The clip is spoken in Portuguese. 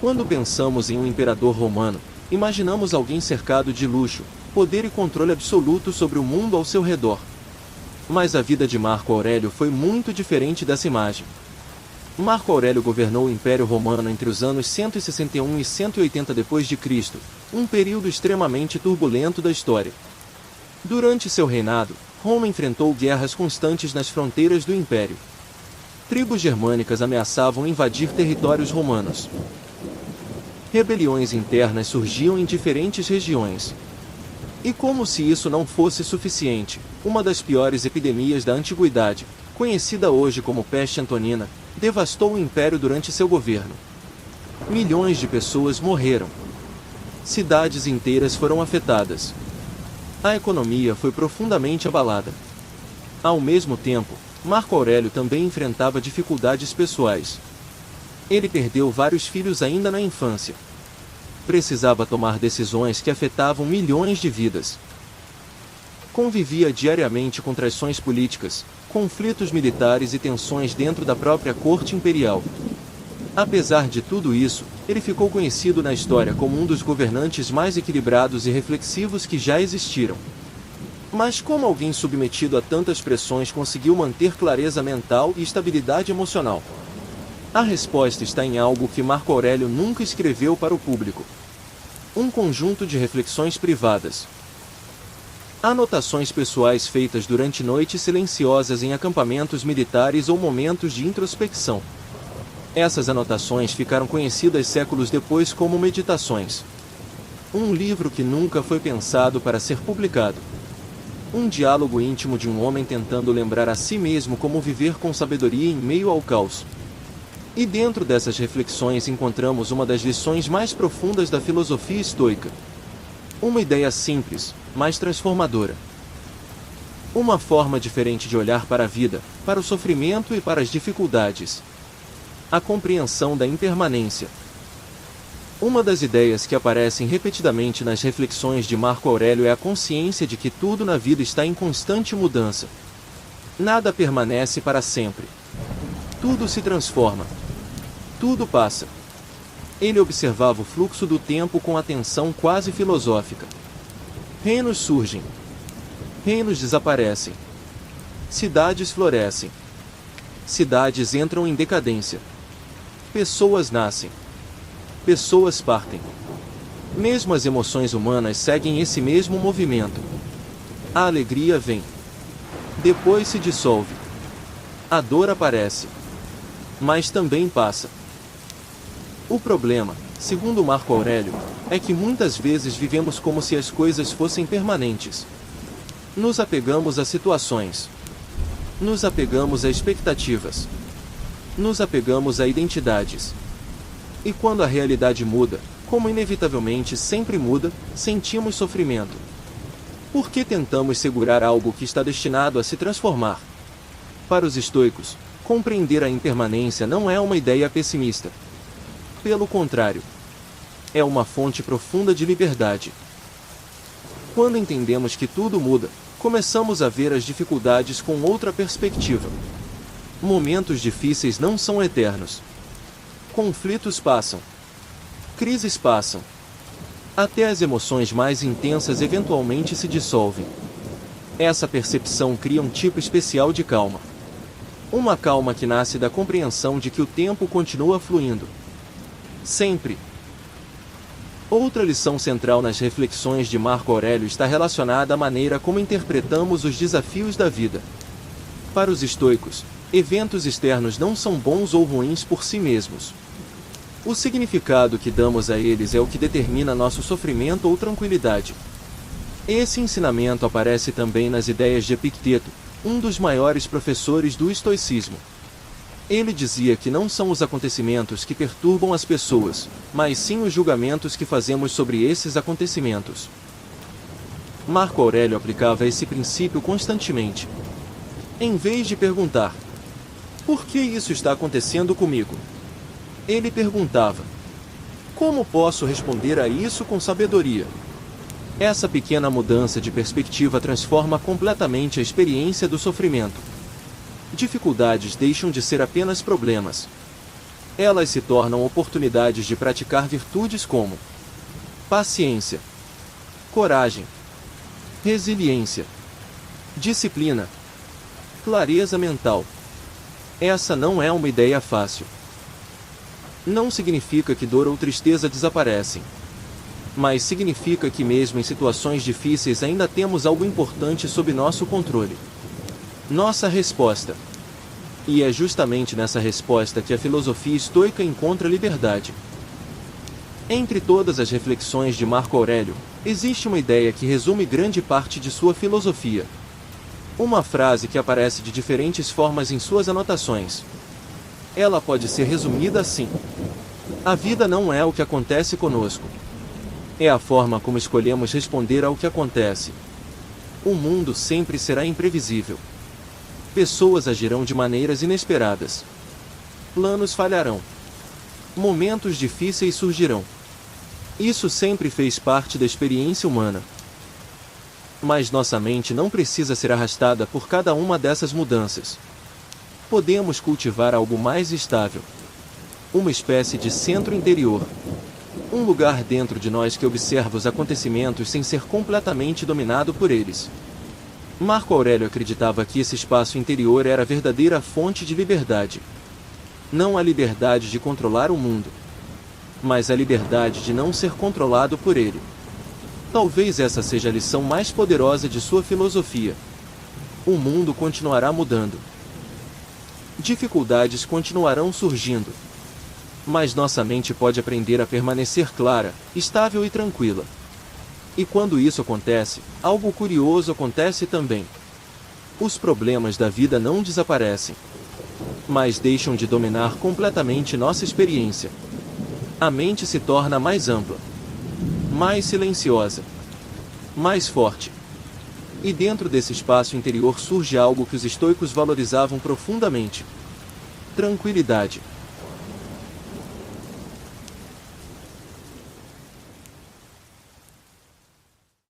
Quando pensamos em um imperador romano, imaginamos alguém cercado de luxo, poder e controle absoluto sobre o mundo ao seu redor. Mas a vida de Marco Aurélio foi muito diferente dessa imagem. Marco Aurélio governou o Império Romano entre os anos 161 e 180 d.C., um período extremamente turbulento da história. Durante seu reinado, Roma enfrentou guerras constantes nas fronteiras do Império. Tribos germânicas ameaçavam invadir territórios romanos. Rebeliões internas surgiam em diferentes regiões. E como se isso não fosse suficiente, uma das piores epidemias da antiguidade, conhecida hoje como peste antonina, devastou o império durante seu governo. Milhões de pessoas morreram. Cidades inteiras foram afetadas. A economia foi profundamente abalada. Ao mesmo tempo, Marco Aurélio também enfrentava dificuldades pessoais. Ele perdeu vários filhos ainda na infância. Precisava tomar decisões que afetavam milhões de vidas. Convivia diariamente com traições políticas, conflitos militares e tensões dentro da própria corte imperial. Apesar de tudo isso, ele ficou conhecido na história como um dos governantes mais equilibrados e reflexivos que já existiram. Mas como alguém submetido a tantas pressões conseguiu manter clareza mental e estabilidade emocional? A resposta está em algo que Marco Aurélio nunca escreveu para o público. Um conjunto de reflexões privadas. Anotações pessoais feitas durante noites silenciosas em acampamentos militares ou momentos de introspecção. Essas anotações ficaram conhecidas séculos depois como Meditações. Um livro que nunca foi pensado para ser publicado. Um diálogo íntimo de um homem tentando lembrar a si mesmo como viver com sabedoria em meio ao caos. E dentro dessas reflexões encontramos uma das lições mais profundas da filosofia estoica. Uma ideia simples, mas transformadora. Uma forma diferente de olhar para a vida, para o sofrimento e para as dificuldades. A compreensão da impermanência. Uma das ideias que aparecem repetidamente nas reflexões de Marco Aurélio é a consciência de que tudo na vida está em constante mudança. Nada permanece para sempre. Tudo se transforma. Tudo passa. Ele observava o fluxo do tempo com atenção quase filosófica. Reinos surgem. Reinos desaparecem. Cidades florescem. Cidades entram em decadência. Pessoas nascem. Pessoas partem. Mesmo as emoções humanas seguem esse mesmo movimento. A alegria vem. Depois se dissolve. A dor aparece. Mas também passa. O problema, segundo Marco Aurélio, é que muitas vezes vivemos como se as coisas fossem permanentes. Nos apegamos a situações. Nos apegamos a expectativas. Nos apegamos a identidades. E quando a realidade muda, como inevitavelmente sempre muda, sentimos sofrimento. Por que tentamos segurar algo que está destinado a se transformar? Para os estoicos, compreender a impermanência não é uma ideia pessimista. Pelo contrário, é uma fonte profunda de liberdade. Quando entendemos que tudo muda, começamos a ver as dificuldades com outra perspectiva. Momentos difíceis não são eternos. Conflitos passam. Crises passam. Até as emoções mais intensas eventualmente se dissolvem. Essa percepção cria um tipo especial de calma. Uma calma que nasce da compreensão de que o tempo continua fluindo. Sempre. Outra lição central nas reflexões de Marco Aurélio está relacionada à maneira como interpretamos os desafios da vida. Para os estoicos, eventos externos não são bons ou ruins por si mesmos. O significado que damos a eles é o que determina nosso sofrimento ou tranquilidade. Esse ensinamento aparece também nas ideias de Epicteto, um dos maiores professores do estoicismo. Ele dizia que não são os acontecimentos que perturbam as pessoas, mas sim os julgamentos que fazemos sobre esses acontecimentos. Marco Aurélio aplicava esse princípio constantemente. Em vez de perguntar, por que isso está acontecendo comigo? Ele perguntava, como posso responder a isso com sabedoria? Essa pequena mudança de perspectiva transforma completamente a experiência do sofrimento. Dificuldades deixam de ser apenas problemas. Elas se tornam oportunidades de praticar virtudes como paciência, coragem, resiliência, disciplina, clareza mental. Essa não é uma ideia fácil. Não significa que dor ou tristeza desaparecem. Mas significa que mesmo em situações difíceis ainda temos algo importante sob nosso controle. Nossa resposta. E é justamente nessa resposta que a filosofia estoica encontra liberdade. Entre todas as reflexões de Marco Aurélio, existe uma ideia que resume grande parte de sua filosofia. Uma frase que aparece de diferentes formas em suas anotações. Ela pode ser resumida assim: a vida não é o que acontece conosco. É a forma como escolhemos responder ao que acontece. O mundo sempre será imprevisível. Pessoas agirão de maneiras inesperadas. Planos falharão. Momentos difíceis surgirão. Isso sempre fez parte da experiência humana. Mas nossa mente não precisa ser arrastada por cada uma dessas mudanças. Podemos cultivar algo mais estável. Uma espécie de centro interior. Um lugar dentro de nós que observa os acontecimentos sem ser completamente dominado por eles. Marco Aurélio acreditava que esse espaço interior era a verdadeira fonte de liberdade. Não a liberdade de controlar o mundo, mas a liberdade de não ser controlado por ele. Talvez essa seja a lição mais poderosa de sua filosofia. O mundo continuará mudando. Dificuldades continuarão surgindo. Mas nossa mente pode aprender a permanecer clara, estável e tranquila. E quando isso acontece, algo curioso acontece também. Os problemas da vida não desaparecem, mas deixam de dominar completamente nossa experiência. A mente se torna mais ampla, mais silenciosa, mais forte. E dentro desse espaço interior surge algo que os estoicos valorizavam profundamente: tranquilidade.